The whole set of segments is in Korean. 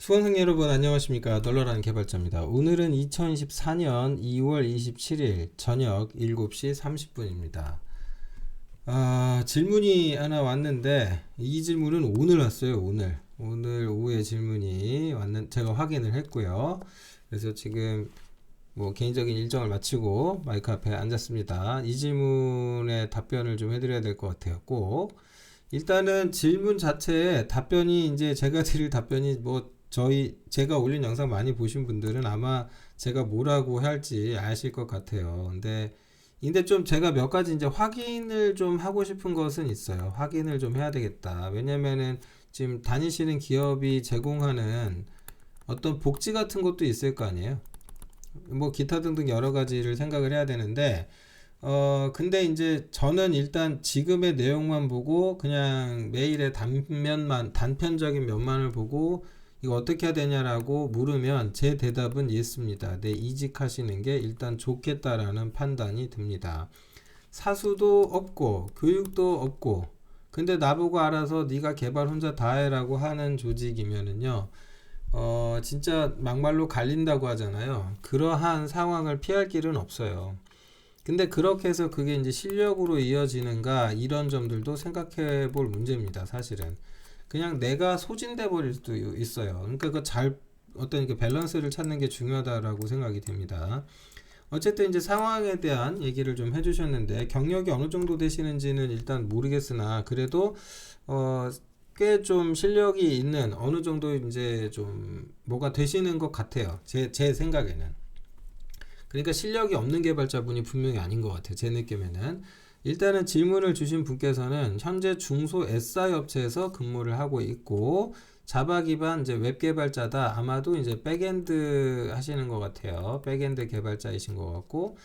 수강생 여러분 안녕하십니까. 널널한 개발자입니다. 오늘은 2024년 2월 27일 저녁 7시 30분입니다. 질문이 하나 왔는데 이 질문은 오늘 왔어요. 오늘 오후에 질문이 제가 확인을 했고요. 그래서 지금 뭐 개인적인 일정을 마치고 마이크 앞에 앉았습니다. 이 질문에 답변을 좀 해드려야 될 것 같아요. 꼭 일단은 질문 자체에 답변이 이제 제가 드릴 답변이 뭐 제가 올린 영상 많이 보신 분들은 아마 제가 뭐라고 할지 아실 것 같아요. 근데 좀 제가 몇 가지 이제 확인을 좀 하고 싶은 것은 있어요. 확인을 좀 해야 되겠다. 왜냐면은 지금 다니시는 기업이 제공하는 어떤 복지 같은 것도 있을 거 아니에요. 뭐 기타 등등 여러 가지를 생각을 해야 되는데 근데 이제 저는 일단 지금의 내용만 보고 그냥 메일의 단편적인 면만을 보고 이거 어떻게 해야 되냐라고 물으면 제 대답은 예스입니다. 네, 이직하시는 게 일단 좋겠다라는 판단이 듭니다. 사수도 없고 교육도 없고 근데 나보고 알아서 네가 개발 혼자 다 해라고 하는 조직이면은요 진짜 막말로 갈린다고 하잖아요. 그러한 상황을 피할 길은 없어요. 근데 그렇게 해서 그게 이제 실력으로 이어지는가 이런 점들도 생각해 볼 문제입니다. 사실은 그냥 내가 소진돼 버릴 수도 있어요. 그러니까 어떤 이렇게 밸런스를 찾는 게 중요하다라고 생각이 됩니다. 어쨌든 이제 상황에 대한 얘기를 좀 해주셨는데 경력이 어느 정도 되시는지는 일단 모르겠으나 그래도 꽤 좀 실력이 있는 어느 정도 이제 좀 뭐가 되시는 것 같아요. 제 생각에는. 그러니까 실력이 없는 개발자분이 분명히 아닌 것 같아요. 제 느낌에는. 일단은 질문을 주신 분께서는 현재 중소 SI 업체에서 근무를 하고 있고 자바 기반 이제 웹 개발자다. 아마도 이제 백엔드 하시는 것 같아요. 백엔드 개발자이신 것 같고.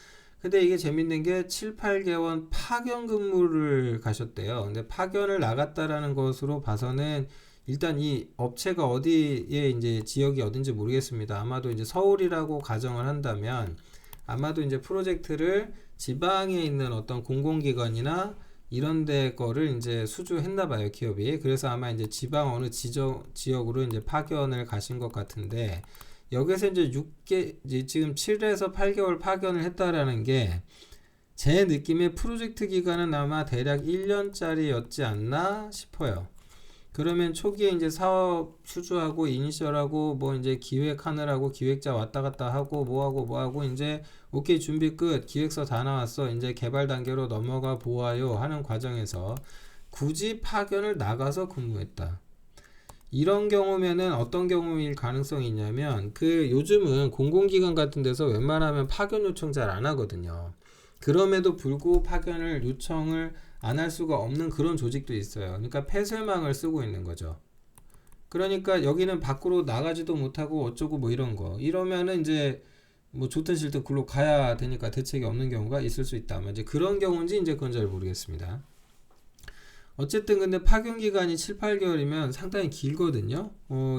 근데 이게 재밌는 게 7, 8개월 파견 근무를 가셨대요. 근데 파견을 나갔다라는 것으로 봐서는 일단 이 업체가 어디에 이제 지역이 어딘지 모르겠습니다. 아마도 이제 서울이라고 가정을 한다면 아마도 이제 프로젝트를 지방에 있는 어떤 공공기관이나 이런 데 거를 이제 수주했나 봐요, 기업이. 그래서 아마 이제 지방 어느 지역으로 이제 파견을 가신 것 같은데 여기서 이제 이제 지금 7에서 8개월 파견을 했다라는 게 제 느낌의 프로젝트 기간은 아마 대략 1년짜리였지 않나 싶어요. 그러면 초기에 이제 사업 수주하고 이니셜하고 뭐 이제 기획하느라고 기획자 왔다 갔다 하고 뭐하고 이제 오케이 준비 끝 기획서 다 나왔어 이제 개발 단계로 넘어가 보아요 하는 과정에서 굳이 파견을 나가서 근무했다. 이런 경우면은 어떤 경우일 가능성이 있냐면 요즘은 공공기관 같은 데서 웬만하면 파견 요청 잘 안 하거든요. 그럼에도 불구하고 파견을 요청을 안 할 수가 없는 그런 조직도 있어요. 그러니까 폐쇄망을 쓰고 있는 거죠. 그러니까 여기는 밖으로 나가지도 못하고 어쩌고 뭐 이런 거. 이러면은 이제 뭐 좋든 싫든 글로 가야 되니까 대책이 없는 경우가 있을 수 있다. 이제 그런 경우인지 이제 그건 잘 모르겠습니다. 어쨌든 근데 파견 기간이 7, 8개월이면 상당히 길거든요.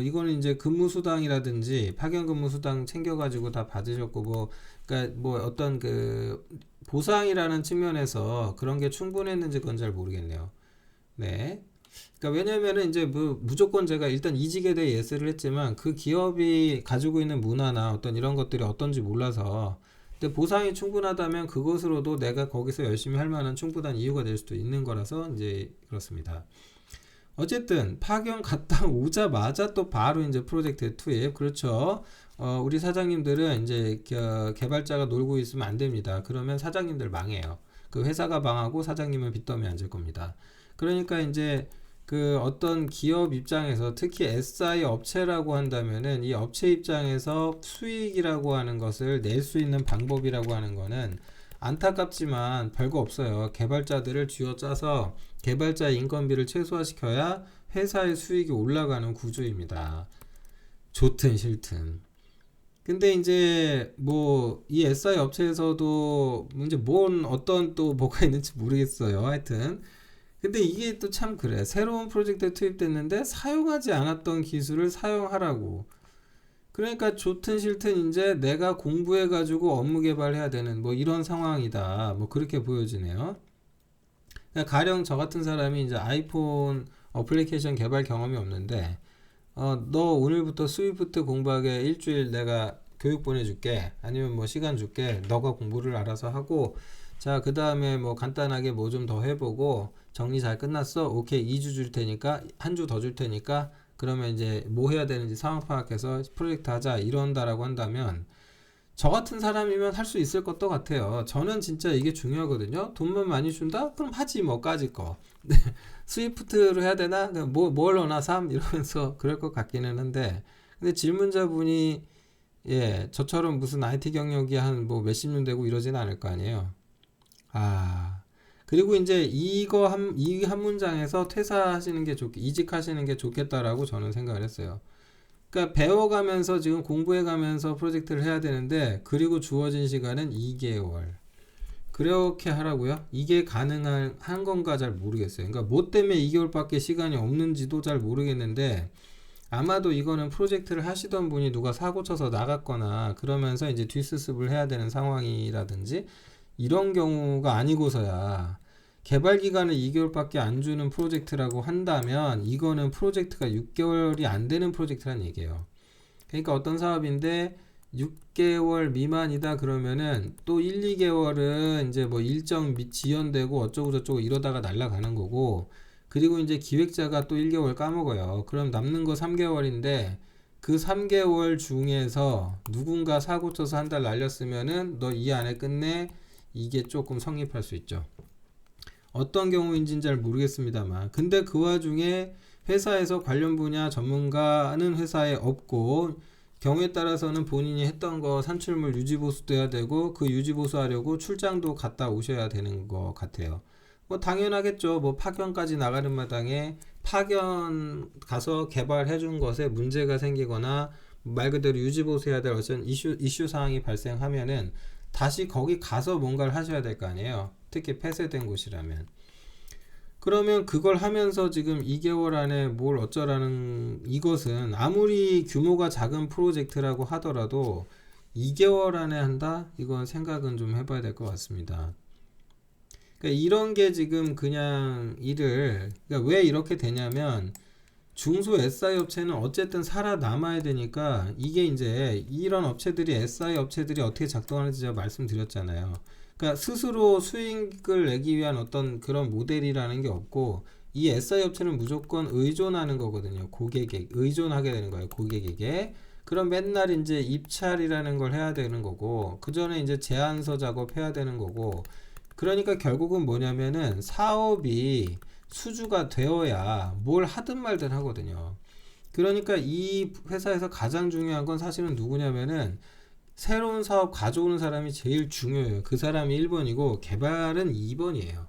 이거는 이제 근무수당이라든지 파견 근무수당 챙겨가지고 다 받으셨고 그러니까 뭐 어떤 보상이라는 측면에서 그런 게 충분했는지 그건 잘 모르겠네요. 네. 그러니까 왜냐면은 이제 무조건 제가 일단 이직에 대해 예스를 했지만 그 기업이 가지고 있는 문화나 어떤 이런 것들이 어떤지 몰라서 근데 보상이 충분하다면 그것으로도 내가 거기서 열심히 할 만한 충분한 이유가 될 수도 있는 거라서 이제 그렇습니다. 어쨌든 파견 갔다 오자마자 또 바로 이제 프로젝트에 투입. 그렇죠. 우리 사장님들은 이제 개발자가 놀고 있으면 안 됩니다. 그러면 사장님들 망해요. 그 회사가 망하고 사장님은 빚더미에 앉을 겁니다. 그러니까 이제 어떤 기업 입장에서 특히 SI 업체라고 한다면은 이 업체 입장에서 수익이라고 하는 것을 낼 수 있는 방법이라고 하는 거는 안타깝지만 별거 없어요. 개발자들을 쥐어짜서 개발자 인건비를 최소화시켜야 회사의 수익이 올라가는 구조입니다. 좋든 싫든. 근데 이제 뭐 이 SI 업체에서도 이제 어떤 또 뭐가 있는지 모르겠어요. 하여튼 근데 이게 또 참 그래. 새로운 프로젝트에 투입됐는데 사용하지 않았던 기술을 사용하라고. 그러니까 좋든 싫든 이제 내가 공부해가지고 업무 개발해야 되는 뭐 이런 상황이다. 뭐 그렇게 보여지네요. 그러니까 가령 저 같은 사람이 이제 아이폰 어플리케이션 개발 경험이 없는데 너 오늘부터 스위프트 공부하게 일주일 내가 교육 보내줄게. 아니면 뭐 시간 줄게. 너가 공부를 알아서 하고, 자, 그 다음에 뭐 간단하게 뭐 좀 더 해보고, 정리 잘 끝났어? 오케이, 2주 줄 테니까, 한 주 더 줄 테니까, 그러면 이제 뭐 해야 되는지 상황 파악해서 프로젝트 하자. 이런다라고 한다면, 저 같은 사람이면 할 수 있을 것도 같아요. 저는 진짜 이게 중요하거든요. 돈만 많이 준다? 그럼 하지 뭐까지 거. 스위프트로 해야 되나? 뭘 넣나 3? 이러면서 그럴 것 같기는 한데, 근데 질문자분이 저처럼 무슨 IT 경력이 한 뭐 몇십 년 되고 이러진 않을 거 아니에요. 그리고 이제 이 한 문장에서 퇴사하시는 게 이직하시는 게 좋겠다라고 저는 생각을 했어요. 그러니까 배워가면서 지금 공부해가면서 프로젝트를 해야 되는데, 그리고 주어진 시간은 2개월. 그렇게 하라고요? 이게 가능한 건가 잘 모르겠어요. 그러니까 뭐 때문에 2개월밖에 시간이 없는지도 잘 모르겠는데, 아마도 이거는 프로젝트를 하시던 분이 누가 사고 쳐서 나갔거나 그러면서 이제 뒷수습을 해야 되는 상황이라든지 이런 경우가 아니고서야, 개발 기간을 2개월밖에 안 주는 프로젝트라고 한다면 이거는 프로젝트가 6개월이 안 되는 프로젝트란 얘기예요. 그러니까 어떤 사업인데 6개월 미만이다 그러면은 또 1, 2개월은 이제 뭐 일정 지연되고 어쩌고 저쩌고 이러다가 날아가는 거고, 그리고 이제 기획자가 또 1개월 까먹어요. 그럼 남는 거 3개월인데 그 3개월 중에서 누군가 사고 쳐서 한 달 날렸으면은 너 이 안에 끝내. 이게 조금 성립할 수 있죠. 어떤 경우인지는 잘 모르겠습니다만, 근데 그 와중에 회사에서 관련 분야 전문가는 회사에 없고, 경우에 따라서는 본인이 했던 거 산출물 유지보수도 해야 되고, 그 유지보수하려고 출장도 갔다 오셔야 되는 것 같아요. 뭐 당연하겠죠. 뭐 파견까지 나가는 마당에 파견 가서 개발해 준 것에 문제가 생기거나 말 그대로 유지보수해야 될 어떤 이슈 사항이 발생하면은 다시 거기 가서 뭔가를 하셔야 될 거 아니에요. 특히 폐쇄된 곳이라면. 그러면 그걸 하면서 지금 2개월 안에 뭘 어쩌라는, 이것은 아무리 규모가 작은 프로젝트라고 하더라도 2개월 안에 한다? 이건 생각은 좀 해봐야 될 것 같습니다. 그러니까 이런 게 지금 그냥 그러니까 왜 이렇게 되냐면, 중소 SI 업체는 어쨌든 살아남아야 되니까, 이게 이제 이런 업체들이, SI 업체들이 어떻게 작동하는지 제가 말씀드렸잖아요. 그러니까 스스로 수익을 내기 위한 어떤 그런 모델이라는 게 없고, 이 SI 업체는 무조건 의존하는 거거든요. 고객에게 의존하게 되는 거예요. 고객에게. 그럼 맨날 이제 입찰이라는 걸 해야 되는 거고, 그 전에 이제 제안서 작업해야 되는 거고, 그러니까 결국은 뭐냐면은 사업이 수주가 되어야 뭘 하든 말든 하거든요. 그러니까 이 회사에서 가장 중요한 건 사실은 누구냐면은, 새로운 사업 가져오는 사람이 제일 중요해요. 그 사람이 1번이고 개발은 2번이에요.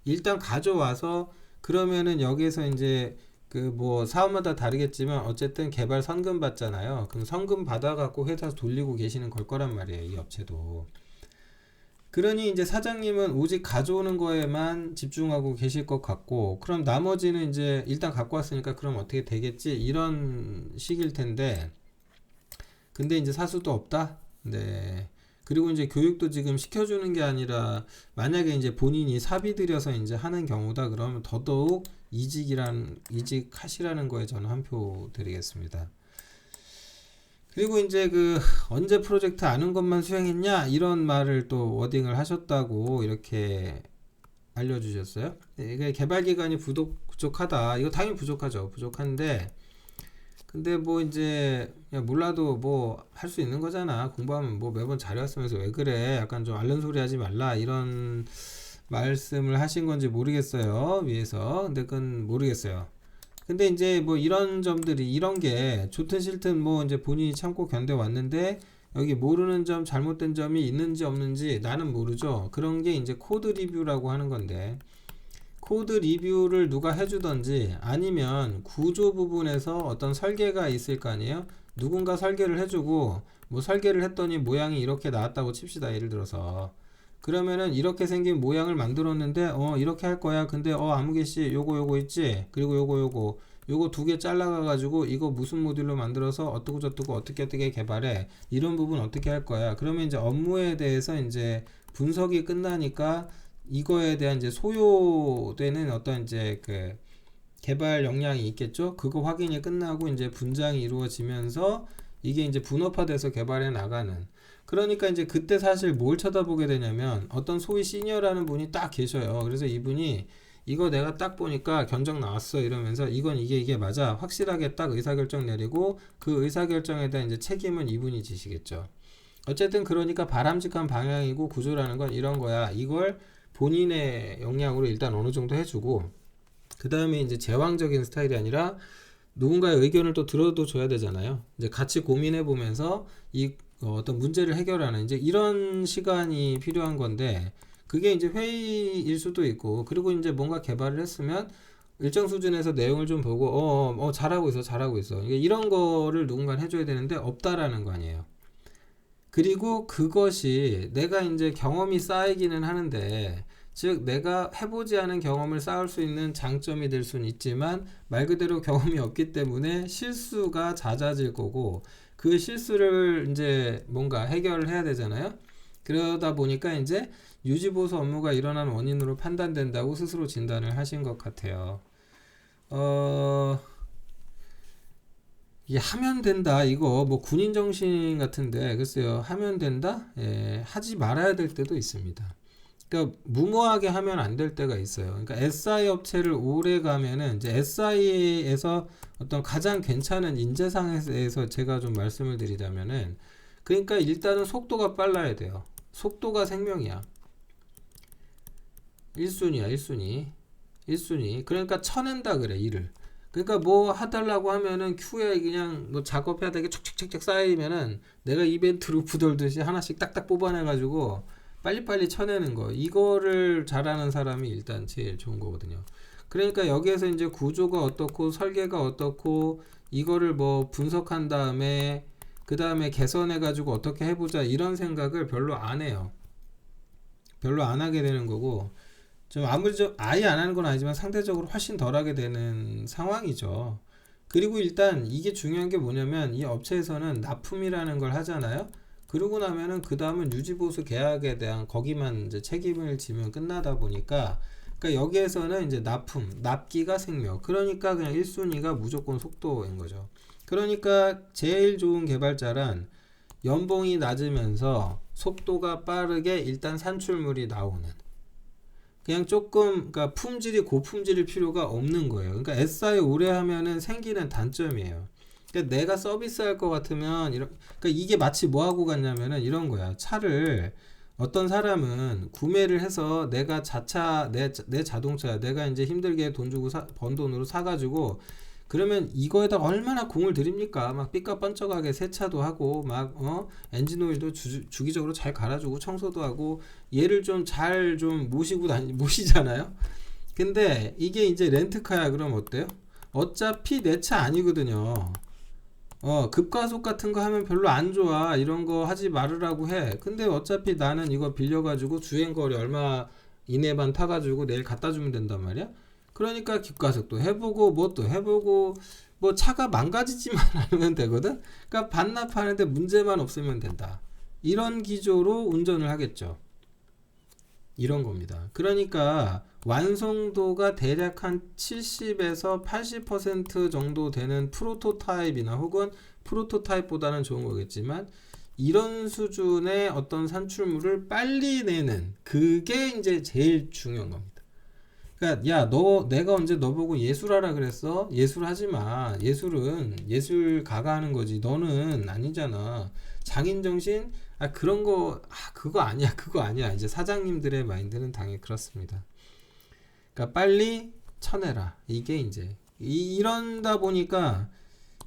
일단 가져와서, 그러면은 여기에서 이제 그 뭐 사업마다 다르겠지만 어쨌든 개발 선금 받잖아요. 그럼 선금 받아갖고 회사 돌리고 계시는 걸 거란 말이에요. 이 업체도. 그러니 이제 사장님은 오직 가져오는 거에만 집중하고 계실 것 같고, 그럼 나머지는 이제 일단 갖고 왔으니까 그럼 어떻게 되겠지, 이런 식일 텐데, 근데 이제 사수도 없다. 네. 그리고 이제 교육도 지금 시켜주는 게 아니라, 만약에 이제 본인이 사비 들여서 이제 하는 경우다 그러면 더더욱 이직하시라는 거에 저는 한 표 드리겠습니다. 그리고 이제 언제 프로젝트 아는 것만 수행했냐, 이런 말을 또 워딩을 하셨다고 이렇게 알려주셨어요. 이게 개발 기간이 부족하다. 이거 당연히 부족하죠. 부족한데, 근데 뭐 이제 그냥 몰라도 뭐 할 수 있는 거잖아. 공부하면 뭐 매번 잘해왔으면서 왜 그래? 약간 좀 앓는 소리 하지 말라, 이런 말씀을 하신 건지 모르겠어요. 위에서. 근데 그건 모르겠어요. 근데 이제 뭐 이런 점들이, 이런 게 좋든 싫든 뭐 이제 본인이 참고 견뎌왔는데, 여기 모르는 점, 잘못된 점이 있는지 없는지 나는 모르죠. 그런 게 이제 코드 리뷰라고 하는 건데, 코드 리뷰를 누가 해주던지 아니면 구조 부분에서 어떤 설계가 있을 거 아니에요. 누군가 설계를 해주고, 뭐 설계를 했더니 모양이 이렇게 나왔다고 칩시다. 예를 들어서. 그러면은 이렇게 생긴 모양을 만들었는데 이렇게 할 거야. 근데 아무개씨 요거 있지. 그리고 요거 두 개 잘라가 가지고 이거 무슨 모듈로 만들어서 어떻고 저떻고 어떻게 개발해. 이런 부분 어떻게 할 거야. 그러면 이제 업무에 대해서 이제 분석이 끝나니까 이거에 대한 이제 소요되는 어떤 이제 개발 역량이 있겠죠. 그거 확인이 끝나고 이제 분장이 이루어지면서 이게 이제 분업화돼서 개발해 나가는. 그러니까 이제 그때 사실 뭘 쳐다보게 되냐면 어떤 소위 시니어라는 분이 딱 계셔요. 그래서 이분이 이거 내가 딱 보니까 견적 나왔어 이러면서 이건 이게 맞아 확실하게 딱 의사결정 내리고 그 의사결정에 대한 이제 책임은 이분이 지시겠죠. 어쨌든 그러니까 바람직한 방향이고 구조라는 건 이런 거야. 이걸 본인의 역량으로 일단 어느 정도 해주고 그 다음에 이제 제왕적인 스타일이 아니라 누군가의 의견을 또 들어도 줘야 되잖아요. 이제 같이 고민해 보면서 이 어떤 문제를 해결하는 이제 이런 시간이 필요한 건데 그게 이제 회의일 수도 있고 그리고 이제 뭔가 개발을 했으면 일정 수준에서 내용을 좀 보고 잘하고 있어 이런 거를 누군가 해줘야 되는데 없다라는 거 아니에요. 그리고 그것이 내가 이제 경험이 쌓이기는 하는데 즉 내가 해보지 않은 경험을 쌓을 수 있는 장점이 될 수는 있지만 말 그대로 경험이 없기 때문에 실수가 잦아질 거고 그 실수를 이제 뭔가 해결을 해야 되잖아요. 그러다 보니까 이제 유지보수 업무가 일어난 원인으로 판단된다고 스스로 진단을 하신 것 같아요. 이게 하면 된다 이거 뭐 군인 정신 같은데 글쎄요 하면 된다? 예, 하지 말아야 될 때도 있습니다. 그러니까 무모하게 하면 안 될 때가 있어요. 그러니까 SI 업체를 오래 가면은 이제 SI에서 어떤 가장 괜찮은 인재상에 대해서 제가 좀 말씀을 드리자면은 그러니까 일단은 속도가 빨라야 돼요. 속도가 생명이야. 1순위야 1순위. 그러니까 쳐낸다 그래 일을. 그러니까 뭐 해달라고 하면은 큐에 그냥 뭐 작업해야 되게 촉촉촉촉 쌓이면은 내가 이벤트로 부돌듯이 하나씩 딱딱 뽑아내가지고 빨리빨리 쳐내는 거 이거를 잘하는 사람이 일단 제일 좋은 거거든요. 그러니까 여기에서 이제 구조가 어떻고 설계가 어떻고 이거를 뭐 분석한 다음에 그 다음에 개선해 가지고 어떻게 해보자 이런 생각을 별로 안 해요. 별로 안 하게 되는 거고 좀 아무리 좀 아예 안 하는 건 아니지만 상대적으로 훨씬 덜 하게 되는 상황이죠. 그리고 일단 이게 중요한 게 뭐냐면 이 업체에서는 납품이라는 걸 하잖아요. 그러고 나면은 그 다음은 유지보수 계약에 대한 거기만 이제 책임을 지면 끝나다 보니까 그러니까 여기에서는 이제 납품, 납기가 생명. 그러니까 그냥 1순위가 무조건 속도인 거죠. 그러니까 제일 좋은 개발자란 연봉이 낮으면서 속도가 빠르게 일단 산출물이 나오는 그냥 조금 그러니까 품질이 고품질일 필요가 없는 거예요. 그러니까 SI 오래 하면은 생기는 단점이에요. 그러니까 내가 서비스할 것 같으면 그러니까 이게 마치 뭐 하고 갔냐면은 이런 거야. 차를 어떤 사람은 구매를 해서 내가 자차 내 자동차 내가 이제 힘들게 돈 주고 번 돈으로 사가지고 그러면 이거에다 얼마나 공을 들입니까? 막 삐까뻔쩍하게 세차도 하고 막 엔진 오일도 주기적으로 잘 갈아주고 청소도 하고 얘를 좀 잘 좀 모시잖아요. 근데 이게 이제 렌트카야 그럼 어때요? 어차피 내 차 아니거든요. 급가속 같은 거 하면 별로 안 좋아. 이런 거 하지 말으라고 해. 근데 어차피 나는 이거 빌려가지고 주행거리 얼마 이내만 타가지고 내일 갖다 주면 된단 말이야. 그러니까 급가속도 해보고 뭐 또 해보고 뭐 차가 망가지지만 않으면 되거든. 그러니까 반납하는데 문제만 없으면 된다. 이런 기조로 운전을 하겠죠. 이런 겁니다. 그러니까 완성도가 대략 한 70에서 80% 정도 되는 프로토타입이나 혹은 프로토타입보다는 좋은 거겠지만 이런 수준의 어떤 산출물을 빨리 내는 그게 이제 제일 중요한 겁니다. 그러니까 야 내가 언제 너 보고 예술하라 그랬어? 예술하지 마. 예술은 예술가가 하는 거지. 너는 아니잖아. 장인정신 그런 거 그거 아니야. 이제 사장님들의 마인드는 당연히 그렇습니다. 그러니까 빨리 쳐내라. 이게 이제 이런다 보니까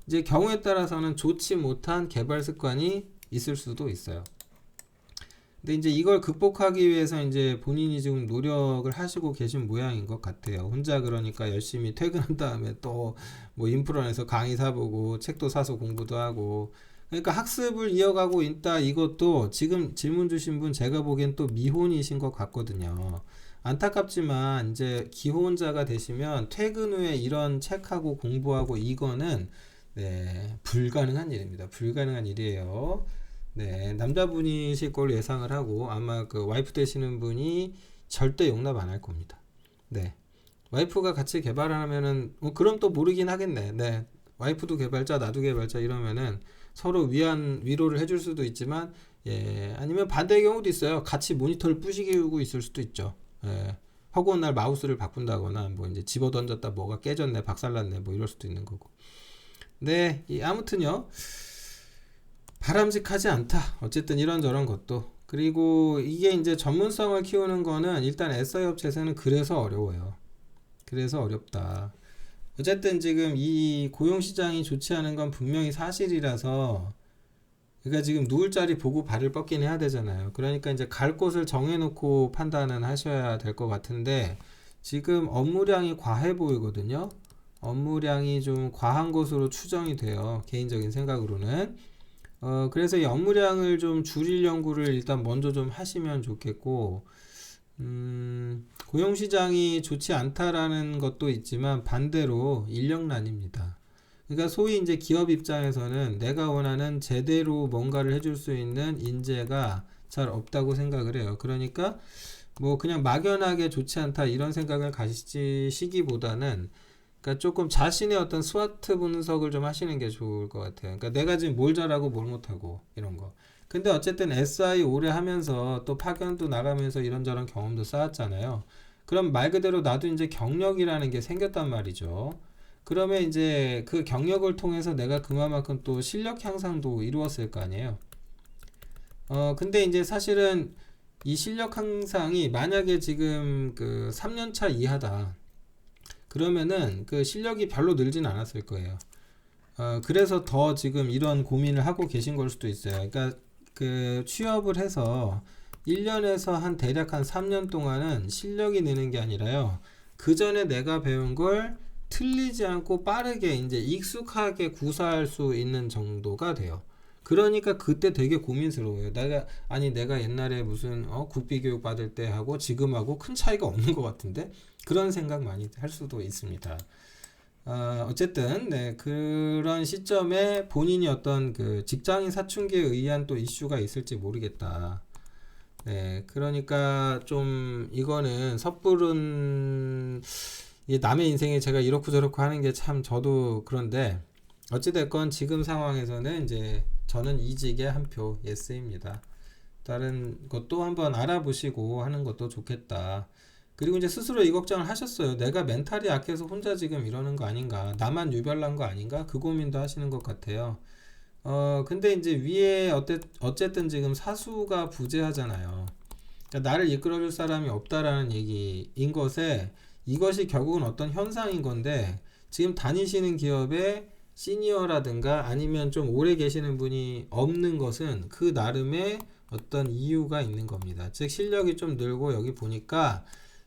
이제 경우에 따라서는 좋지 못한 개발 습관이 있을 수도 있어요. 근데 이제 이걸 극복하기 위해서 이제 본인이 지금 노력을 하시고 계신 모양인 것 같아요. 혼자 그러니까 열심히 퇴근한 다음에 또 뭐 인프런에서 강의 사보고 책도 사서 공부도 하고 그러니까 학습을 이어가고 있다. 이것도 지금 질문 주신 분 제가 보기엔 또 미혼이신 것 같거든요. 안타깝지만 이제 기혼자가 되시면 퇴근 후에 이런 책하고 공부하고 이거는 네, 불가능한 일입니다. 불가능한 일이에요. 네, 남자분이실 걸로 예상을 하고 아마 그 와이프 되시는 분이 절대 용납 안 할 겁니다. 네. 와이프가 같이 개발하면은 그럼 또 모르긴 하겠네. 네. 와이프도 개발자, 나도 개발자 이러면은 서로 위로를 해줄 수도 있지만, 예, 아니면 반대의 경우도 있어요. 같이 모니터를 부시고 있을 수도 있죠. 예. 허구한 날 마우스를 바꾼다거나, 뭐 이제 집어 던졌다 뭐가 깨졌네, 박살났네, 뭐 이럴 수도 있는 거고. 네, 아무튼요. 바람직하지 않다. 어쨌든 이런저런 것도. 그리고 이게 이제 전문성을 키우는 거는 일단 SI 업체에서는 그래서 어려워요. 그래서 어렵다. 어쨌든 지금 이 고용시장이 좋지 않은 건 분명히 사실이라서, 그러니까 지금 누울 자리 보고 발을 뻗긴 해야 되잖아요. 그러니까 이제 갈 곳을 정해놓고 판단은 하셔야 될 것 같은데, 지금 업무량이 과해 보이거든요. 업무량이 좀 과한 것으로 추정이 돼요. 개인적인 생각으로는. 그래서 이 업무량을 좀 줄일 연구를 일단 먼저 좀 하시면 좋겠고, 고용시장이 좋지 않다라는 것도 있지만 반대로 인력난입니다. 그러니까 소위 이제 기업 입장에서는 내가 원하는 제대로 뭔가를 해줄 수 있는 인재가 잘 없다고 생각을 해요. 그러니까 뭐 그냥 막연하게 좋지 않다 이런 생각을 가지시기보다는, 그러니까 조금 자신의 어떤 스와트 분석을 좀 하시는 게 좋을 것 같아요. 그러니까 내가 지금 뭘 잘하고 뭘 못하고 이런 거. 근데 어쨌든 SI 오래 하면서 또 파견도 나가면서 이런저런 경험도 쌓았잖아요. 그럼 말 그대로 나도 이제 경력이라는 게 생겼단 말이죠. 그러면 이제 그 경력을 통해서 내가 그만큼 또 실력 향상도 이루었을 거 아니에요. 근데 이제 사실은 이 실력 향상이 만약에 지금 그 3년차 이하다. 그러면은 그 실력이 별로 늘진 않았을 거예요. 그래서 더 지금 이런 고민을 하고 계신 걸 수도 있어요. 그러니까 그 취업을 해서 1년에서 한 대략 한 3년 동안은 실력이 느는 게 아니라요. 그 전에 내가 배운 걸 틀리지 않고 빠르게 이제 익숙하게 구사할 수 있는 정도가 돼요. 그러니까 그때 되게 고민스러워요. 내가 옛날에 무슨 국비 교육 받을 때 하고 지금하고 큰 차이가 없는 것 같은데, 그런 생각 많이 할 수도 있습니다. 어쨌든 네, 그런 시점에 본인이 어떤 그 직장인 사춘기에 의한 또 이슈가 있을지 모르겠다. 네, 그러니까 좀 이거는 섣부른 남의 인생에 제가 이렇고 저렇고 하는 게 참 저도 그런데, 어찌됐건 지금 상황에서는 이제 저는 이직에 한 표 예스입니다. 다른 것도 한번 알아보시고 하는 것도 좋겠다. 그리고 이제 스스로 이 걱정을 하셨어요. 내가 멘탈이 약해서 혼자 지금 이러는 거 아닌가? 나만 유별난 거 아닌가? 그 고민도 하시는 것 같아요. 근데 이제 위에 어쨌든 지금 사수가 부재하잖아요. 그러니까 나를 이끌어줄 사람이 없다라는 얘기인 것에, 이것이 결국은 어떤 현상인 건데, 지금 다니시는 기업에 시니어라든가 아니면 좀 오래 계시는 분이 없는 것은 그 나름의 어떤 이유가 있는 겁니다. 즉 실력이 좀 늘고 여기 보니까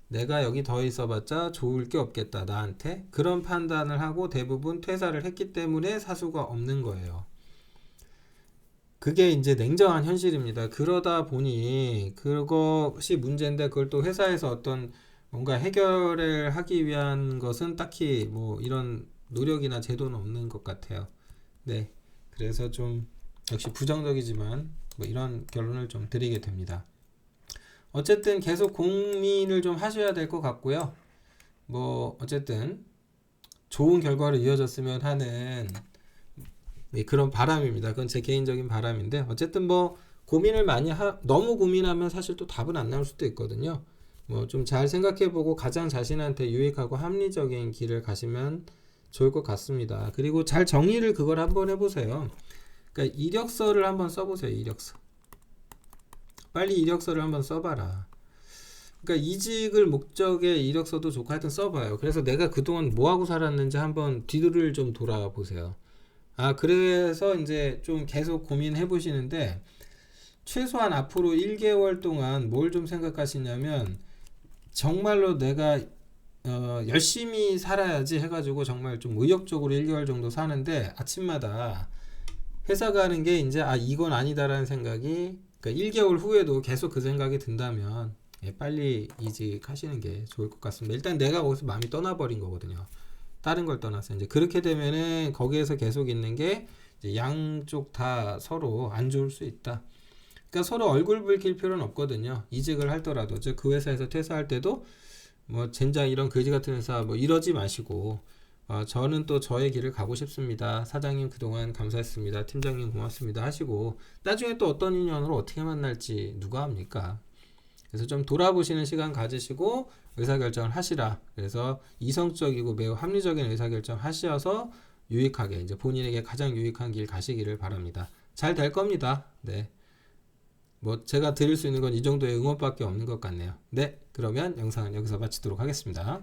내가 여기 더 있어봤자 좋을 게 없겠다 나한테, 그런 판단을 하고 대부분 퇴사를 했기 때문에 사수가 없는 거예요. 그게 이제 냉정한 현실입니다. 그러다 보니 그것이 문제인데, 그걸 또 회사에서 어떤 뭔가 해결을 하기 위한 것은 딱히 뭐 이런 노력이나 제도는 없는 것 같아요. 네, 그래서 좀 역시 부정적이지만 뭐 이런 결론을 좀 드리게 됩니다. 어쨌든 계속 고민을 좀 하셔야 될 것 같고요. 뭐 어쨌든 좋은 결과로 이어졌으면 하는 그런 바람입니다. 그건 제 개인적인 바람인데, 어쨌든 뭐 고민을 많이 너무 고민하면 사실 또 답은 안 나올 수도 있거든요. 뭐 좀 잘 생각해보고 가장 자신한테 유익하고 합리적인 길을 가시면 좋을 것 같습니다. 그리고 잘 정리를 그걸 한번 해보세요. 그러니까 이력서를 한번 써보세요. 이력서. 빨리 이력서를 한번 써봐라. 그러니까 이직을 목적에 이력서도 좋고 하여튼 써봐요. 그래서 내가 그동안 뭐하고 살았는지 한번 뒤를 좀 돌아보세요. 그래서 이제 좀 계속 고민해 보시는데, 최소한 앞으로 1개월 동안 뭘 좀 생각하시냐면, 정말로 내가 열심히 살아야지 해가지고 정말 좀 의욕적으로 1개월 정도 사는데, 아침마다 회사 가는 게 이제 이건 아니다라는 생각이, 그러니까 1개월 후에도 계속 그 생각이 든다면 빨리 이직하시는 게 좋을 것 같습니다. 일단 내가 거기서 마음이 떠나버린 거거든요. 다른 걸 떠나서 이제 그렇게 되면은 거기에서 계속 있는 게 이제 양쪽 다 서로 안 좋을 수 있다. 그러니까 서로 얼굴 붉힐 필요는 없거든요. 이직을 하더라도 그 회사에서 퇴사할 때도 뭐 젠장 이런 거지 같은 회사 뭐 이러지 마시고 저는 또 저의 길을 가고 싶습니다. 사장님 그동안 감사했습니다. 팀장님 고맙습니다 하시고 나중에 또 어떤 인연으로 어떻게 만날지 누가 합니까? 그래서 좀 돌아보시는 시간 가지시고 의사결정을 하시라. 그래서 이성적이고 매우 합리적인 의사결정 하셔서 유익하게 이제 본인에게 가장 유익한 길 가시기를 바랍니다. 잘 될 겁니다. 네. 뭐 제가 드릴 수 있는 건 이 정도의 응원밖에 없는 것 같네요. 네, 그러면 영상은 여기서 마치도록 하겠습니다.